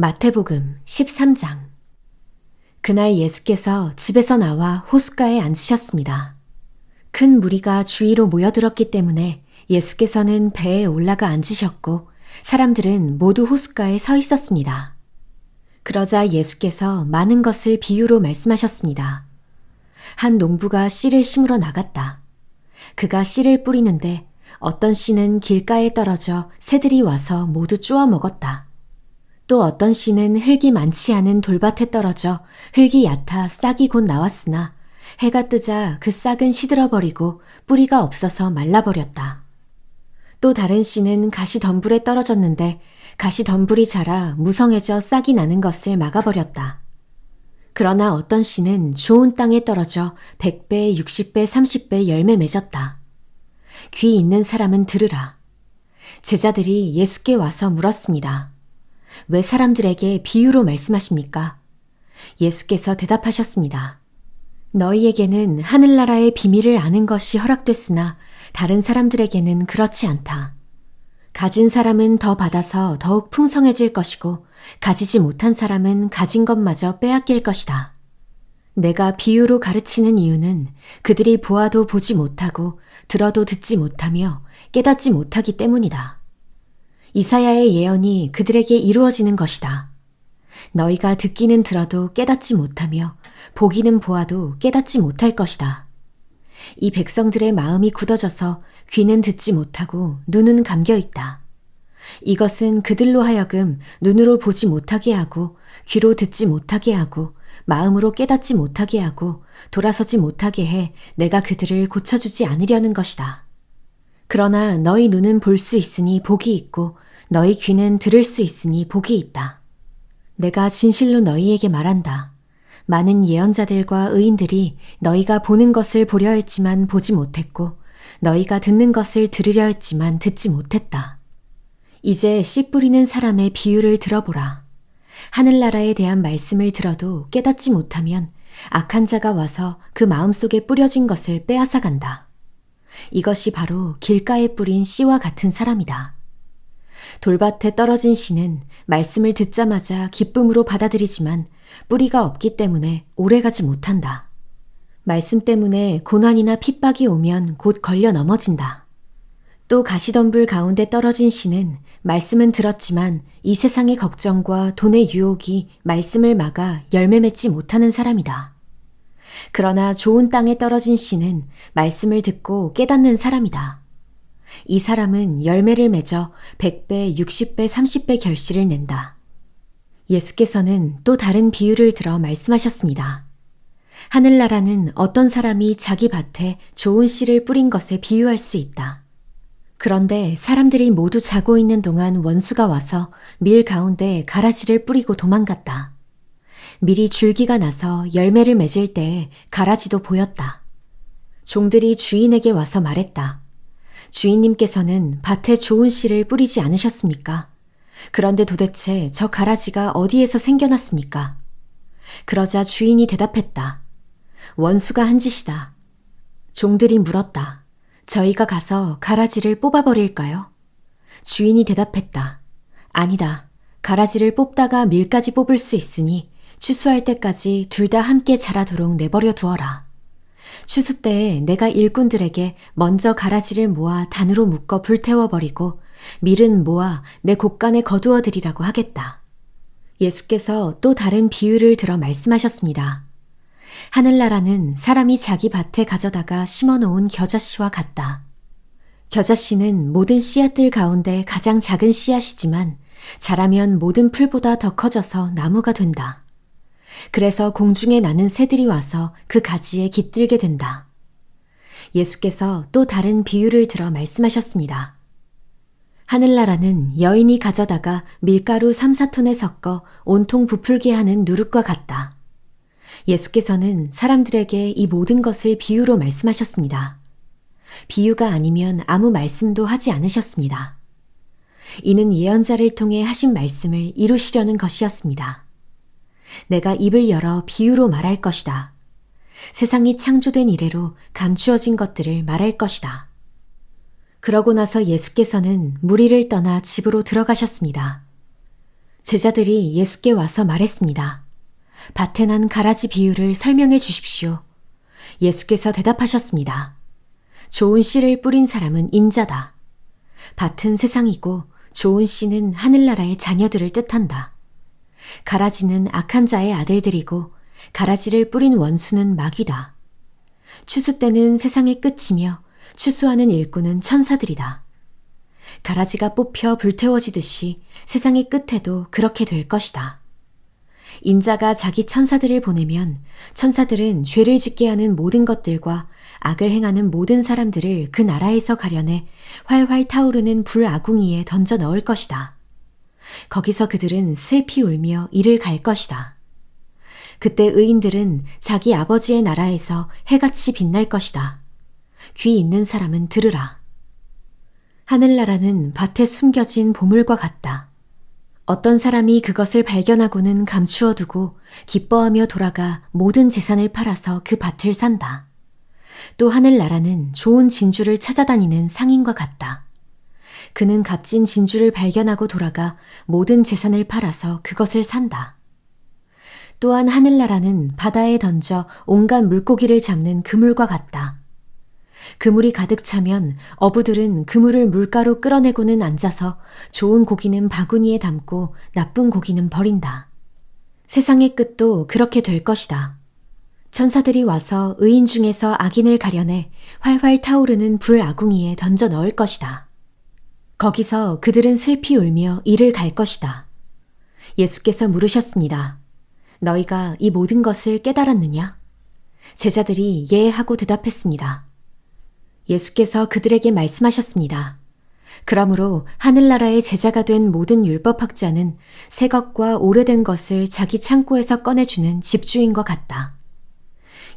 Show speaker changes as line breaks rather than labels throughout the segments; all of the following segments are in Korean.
마태복음 13장. 그날 예수께서 집에서 나와 호숫가에 앉으셨습니다. 큰 무리가 주위로 모여들었기 때문에 예수께서는 배에 올라가 앉으셨고 사람들은 모두 호숫가에 서 있었습니다. 그러자 예수께서 많은 것을 비유로 말씀하셨습니다. 한 농부가 씨를 심으러 나갔다. 그가 씨를 뿌리는데 어떤 씨는 길가에 떨어져 새들이 와서 모두 쪼아 먹었다. 또 어떤 씨는 흙이 많지 않은 돌밭에 떨어져 흙이 얕아 싹이 곧 나왔으나 해가 뜨자 그 싹은 시들어버리고 뿌리가 없어서 말라버렸다. 또 다른 씨는 가시덤불에 떨어졌는데 가시덤불이 자라 무성해져 싹이 나는 것을 막아버렸다. 그러나 어떤 씨는 좋은 땅에 떨어져 100배, 60배, 30배 열매 맺었다. 귀 있는 사람은 들으라. 제자들이 예수께 와서 물었습니다. 왜 사람들에게 비유로 말씀하십니까? 예수께서 대답하셨습니다. 너희에게는 하늘나라의 비밀을 아는 것이 허락됐으나 다른 사람들에게는 그렇지 않다. 가진 사람은 더 받아서 더욱 풍성해질 것이고 가지지 못한 사람은 가진 것마저 빼앗길 것이다. 내가 비유로 가르치는 이유는 그들이 보아도 보지 못하고 들어도 듣지 못하며 깨닫지 못하기 때문이다. 이사야의 예언이 그들에게 이루어지는 것이다. 너희가 듣기는 들어도 깨닫지 못하며 보기는 보아도 깨닫지 못할 것이다. 이 백성들의 마음이 굳어져서 귀는 듣지 못하고 눈은 감겨 있다. 이것은 그들로 하여금 눈으로 보지 못하게 하고 귀로 듣지 못하게 하고 마음으로 깨닫지 못하게 하고 돌아서지 못하게 해 내가 그들을 고쳐주지 않으려는 것이다. 그러나 너희 눈은 볼 수 있으니 복이 있고 너희 귀는 들을 수 있으니 복이 있다. 내가 진실로 너희에게 말한다. 많은 예언자들과 의인들이 너희가 보는 것을 보려 했지만 보지 못했고 너희가 듣는 것을 들으려 했지만 듣지 못했다. 이제 씨 뿌리는 사람의 비유를 들어보라. 하늘나라에 대한 말씀을 들어도 깨닫지 못하면 악한 자가 와서 그 마음속에 뿌려진 것을 빼앗아 간다. 이것이 바로 길가에 뿌린 씨와 같은 사람이다. 돌밭에 떨어진 씨는 말씀을 듣자마자 기쁨으로 받아들이지만 뿌리가 없기 때문에 오래가지 못한다. 말씀 때문에 고난이나 핍박이 오면 곧 걸려 넘어진다. 또 가시덤불 가운데 떨어진 씨는 말씀은 들었지만 이 세상의 걱정과 돈의 유혹이 말씀을 막아 열매 맺지 못하는 사람이다. 그러나 좋은 땅에 떨어진 씨는 말씀을 듣고 깨닫는 사람이다. 이 사람은 열매를 맺어 100배, 60배, 30배 결실을 낸다. 예수께서는 또 다른 비유를 들어 말씀하셨습니다. 하늘나라는 어떤 사람이 자기 밭에 좋은 씨를 뿌린 것에 비유할 수 있다. 그런데 사람들이 모두 자고 있는 동안 원수가 와서 밀 가운데 가라지를 뿌리고 도망갔다. 밀이 줄기가 나서 열매를 맺을 때에 가라지도 보였다. 종들이 주인에게 와서 말했다. 주인님께서는 밭에 좋은 씨를 뿌리지 않으셨습니까? 그런데 도대체 저 가라지가 어디에서 생겨났습니까? 그러자 주인이 대답했다. 원수가 한 짓이다. 종들이 물었다. 저희가 가서 가라지를 뽑아버릴까요? 주인이 대답했다. 아니다. 가라지를 뽑다가 밀까지 뽑을 수 있으니 추수할 때까지 둘 다 함께 자라도록 내버려 두어라. 추수 때에 내가 일꾼들에게 먼저 가라지를 모아 단으로 묶어 불태워버리고 밀은 모아 내 곳간에 거두어드리라고 하겠다. 예수께서 또 다른 비유를 들어 말씀하셨습니다. 하늘나라는 사람이 자기 밭에 가져다가 심어놓은 겨자씨와 같다. 겨자씨는 모든 씨앗들 가운데 가장 작은 씨앗이지만 자라면 모든 풀보다 더 커져서 나무가 된다. 그래서 공중에 나는 새들이 와서 그 가지에 깃들게 된다. 예수께서 또 다른 비유를 들어 말씀하셨습니다. 하늘나라는 여인이 가져다가 밀가루 3, 4톤에 섞어 온통 부풀게 하는 누룩과 같다. 예수께서는 사람들에게 이 모든 것을 비유로 말씀하셨습니다. 비유가 아니면 아무 말씀도 하지 않으셨습니다. 이는 예언자를 통해 하신 말씀을 이루시려는 것이었습니다. 내가 입을 열어 비유로 말할 것이다. 세상이 창조된 이래로 감추어진 것들을 말할 것이다. 그러고 나서 예수께서는 무리를 떠나 집으로 들어가셨습니다. 제자들이 예수께 와서 말했습니다. 밭에 난 가라지 비유를 설명해 주십시오. 예수께서 대답하셨습니다. 좋은 씨를 뿌린 사람은 인자다. 밭은 세상이고 좋은 씨는 하늘나라의 자녀들을 뜻한다. 가라지는 악한 자의 아들들이고 가라지를 뿌린 원수는 마귀다. 추수 때는 세상의 끝이며 추수하는 일꾼은 천사들이다. 가라지가 뽑혀 불태워지듯이 세상의 끝에도 그렇게 될 것이다. 인자가 자기 천사들을 보내면 천사들은 죄를 짓게 하는 모든 것들과 악을 행하는 모든 사람들을 그 나라에서 가려내 활활 타오르는 불아궁이에 던져 넣을 것이다. 거기서 그들은 슬피 울며 이를 갈 것이다. 그때 의인들은 자기 아버지의 나라에서 해같이 빛날 것이다. 귀 있는 사람은 들으라. 하늘나라는 밭에 숨겨진 보물과 같다. 어떤 사람이 그것을 발견하고는 감추어 두고 기뻐하며 돌아가 모든 재산을 팔아서 그 밭을 산다. 또 하늘나라는 좋은 진주를 찾아다니는 상인과 같다. 그는 값진 진주를 발견하고 돌아가 모든 재산을 팔아서 그것을 산다. 또한 하늘나라는 바다에 던져 온갖 물고기를 잡는 그물과 같다. 그물이 가득 차면 어부들은 그물을 물가로 끌어내고는 앉아서 좋은 고기는 바구니에 담고 나쁜 고기는 버린다. 세상의 끝도 그렇게 될 것이다. 천사들이 와서 의인 중에서 악인을 가려내 활활 타오르는 불아궁이에 던져 넣을 것이다. 거기서 그들은 슬피 울며 이를 갈 것이다. 예수께서 물으셨습니다. 너희가 이 모든 것을 깨달았느냐? 제자들이 예 하고 대답했습니다. 예수께서 그들에게 말씀하셨습니다. 그러므로 하늘나라의 제자가 된 모든 율법학자는 새 것과 오래된 것을 자기 창고에서 꺼내주는 집주인과 같다.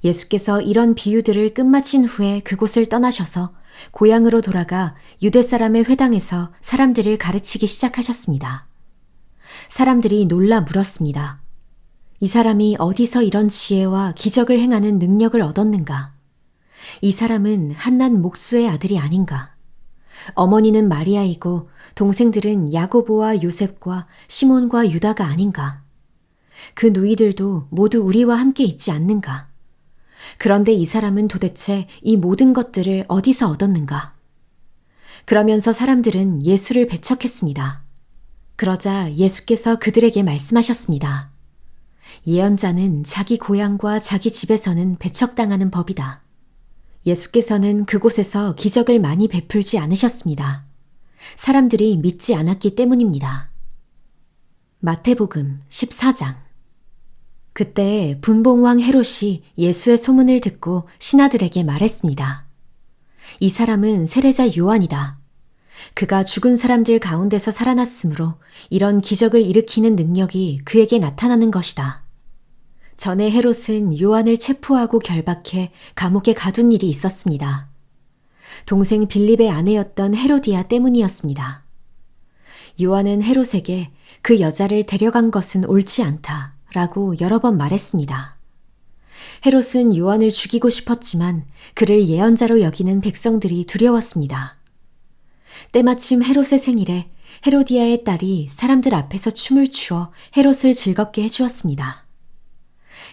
예수께서 이런 비유들을 끝마친 후에 그곳을 떠나셔서 고향으로 돌아가 유대 사람의 회당에서 사람들을 가르치기 시작하셨습니다. 사람들이 놀라 물었습니다. 이 사람이 어디서 이런 지혜와 기적을 행하는 능력을 얻었는가? 이 사람은 한낱 목수의 아들이 아닌가? 어머니는 마리아이고 동생들은 야고보와 요셉과 시몬과 유다가 아닌가? 그 누이들도 모두 우리와 함께 있지 않는가? 그런데 이 사람은 도대체 이 모든 것들을 어디서 얻었는가? 그러면서 사람들은 예수를 배척했습니다. 그러자 예수께서 그들에게 말씀하셨습니다. 예언자는 자기 고향과 자기 집에서는 배척당하는 법이다. 예수께서는 그곳에서 기적을 많이 베풀지 않으셨습니다. 사람들이 믿지 않았기 때문입니다. 마태복음 14장. 그때 분봉왕 헤롯이 예수의 소문을 듣고 신하들에게 말했습니다. 이 사람은 세례자 요한이다. 그가 죽은 사람들 가운데서 살아났으므로 이런 기적을 일으키는 능력이 그에게 나타나는 것이다. 전에 헤롯은 요한을 체포하고 결박해 감옥에 가둔 일이 있었습니다. 동생 빌립의 아내였던 헤로디아 때문이었습니다. 요한은 헤롯에게 그 여자를 데려간 것은 옳지 않다 라고 여러 번 말했습니다. 헤롯은 요한을 죽이고 싶었지만 그를 예언자로 여기는 백성들이 두려웠습니다. 때마침 헤롯의 생일에 헤로디아의 딸이 사람들 앞에서 춤을 추어 헤롯을 즐겁게 해주었습니다.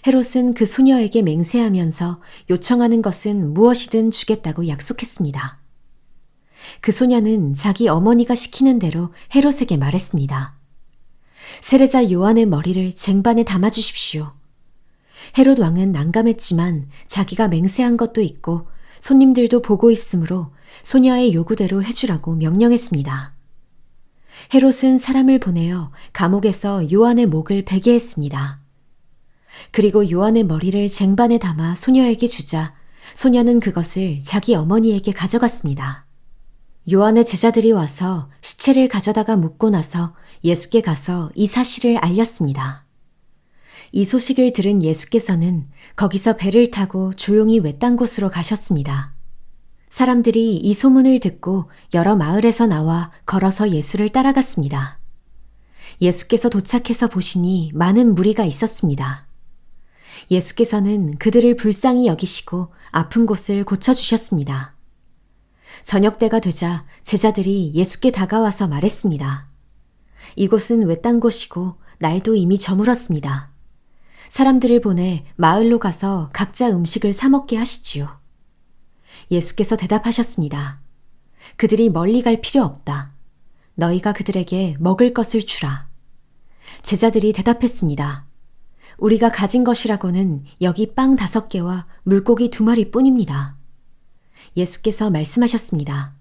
헤롯은 그 소녀에게 맹세하면서 요청하는 것은 무엇이든 주겠다고 약속했습니다. 그 소녀는 자기 어머니가 시키는 대로 헤롯에게 말했습니다. 세례자 요한의 머리를 쟁반에 담아주십시오. 헤롯 왕은 난감했지만 자기가 맹세한 것도 있고 손님들도 보고 있으므로 소녀의 요구대로 해주라고 명령했습니다. 헤롯은 사람을 보내어 감옥에서 요한의 목을 베게 했습니다. 그리고 요한의 머리를 쟁반에 담아 소녀에게 주자 소녀는 그것을 자기 어머니에게 가져갔습니다. 요한의 제자들이 와서 시체를 가져다가 묻고 나서 예수께 가서 이 사실을 알렸습니다. 이 소식을 들은 예수께서는 거기서 배를 타고 조용히 외딴 곳으로 가셨습니다. 사람들이 이 소문을 듣고 여러 마을에서 나와 걸어서 예수를 따라갔습니다. 예수께서 도착해서 보시니 많은 무리가 있었습니다. 예수께서는 그들을 불쌍히 여기시고 아픈 곳을 고쳐주셨습니다. 저녁 때가 되자 제자들이 예수께 다가와서 말했습니다. 이곳은 외딴 곳이고 날도 이미 저물었습니다. 사람들을 보내 마을로 가서 각자 음식을 사 먹게 하시지요. 예수께서 대답하셨습니다. 그들이 멀리 갈 필요 없다. 너희가 그들에게 먹을 것을 주라. 제자들이 대답했습니다. 우리가 가진 것이라고는 여기 빵 5개와 물고기 2마리 뿐입니다. 예수께서 말씀하셨습니다.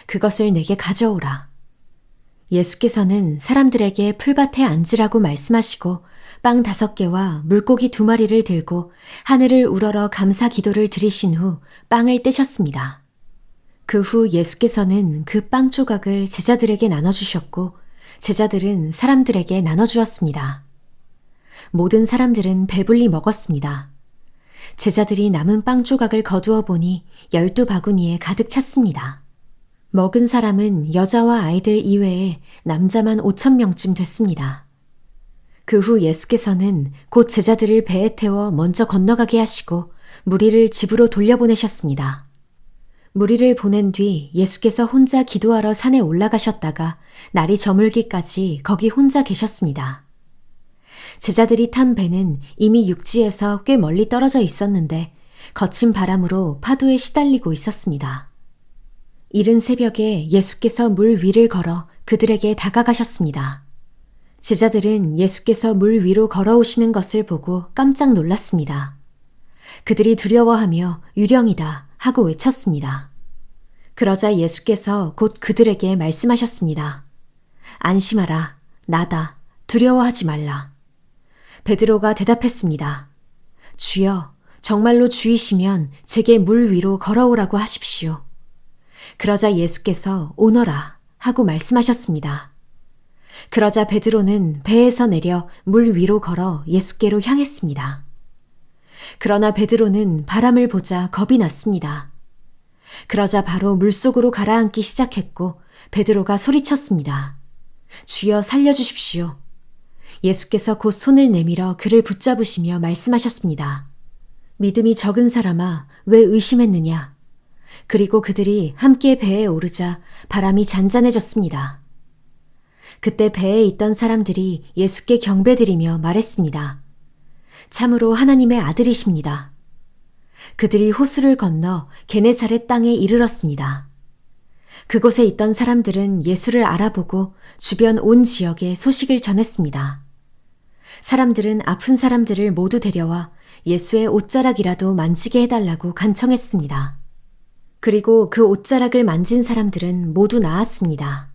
그것을 내게 가져오라. 예수께서는 사람들에게 풀밭에 앉으라고 말씀하시고 빵 5개와 물고기 2마리를 들고 하늘을 우러러 감사 기도를 드리신 후 빵을 떼셨습니다. 그 후 예수께서는 그 빵 조각을 제자들에게 나눠주셨고 제자들은 사람들에게 나눠주었습니다. 모든 사람들은 배불리 먹었습니다. 제자들이 남은 빵 조각을 거두어 보니 12바구니에 가득 찼습니다. 먹은 사람은 여자와 아이들 이외에 남자만 5,000명쯤 됐습니다. 그 후 예수께서는 곧 제자들을 배에 태워 먼저 건너가게 하시고 무리를 집으로 돌려보내셨습니다. 무리를 보낸 뒤 예수께서 혼자 기도하러 산에 올라가셨다가 날이 저물기까지 거기 혼자 계셨습니다. 제자들이 탄 배는 이미 육지에서 꽤 멀리 떨어져 있었는데 거친 바람으로 파도에 시달리고 있었습니다. 이른 새벽에 예수께서 물 위를 걸어 그들에게 다가가셨습니다. 제자들은 예수께서 물 위로 걸어오시는 것을 보고 깜짝 놀랐습니다. 그들이 두려워하며 유령이다 하고 외쳤습니다. 그러자 예수께서 곧 그들에게 말씀하셨습니다. 안심하라, 나다, 두려워하지 말라. 베드로가 대답했습니다. 주여, 정말로 주이시면 제게 물 위로 걸어오라고 하십시오. 그러자 예수께서 오너라 하고 말씀하셨습니다. 그러자 베드로는 배에서 내려 물 위로 걸어 예수께로 향했습니다. 그러나 베드로는 바람을 보자 겁이 났습니다. 그러자 바로 물속으로 가라앉기 시작했고 베드로가 소리쳤습니다. 주여 살려주십시오. 예수께서 곧 손을 내밀어 그를 붙잡으시며 말씀하셨습니다. 믿음이 적은 사람아, 왜 의심했느냐? 그리고 그들이 함께 배에 오르자 바람이 잔잔해졌습니다. 그때 배에 있던 사람들이 예수께 경배드리며 말했습니다. 참으로 하나님의 아들이십니다. 그들이 호수를 건너 게네사렛 땅에 이르렀습니다. 그곳에 있던 사람들은 예수를 알아보고 주변 온 지역에 소식을 전했습니다. 사람들은 아픈 사람들을 모두 데려와 예수의 옷자락이라도 만지게 해달라고 간청했습니다. 그리고 그 옷자락을 만진 사람들은 모두 나았습니다.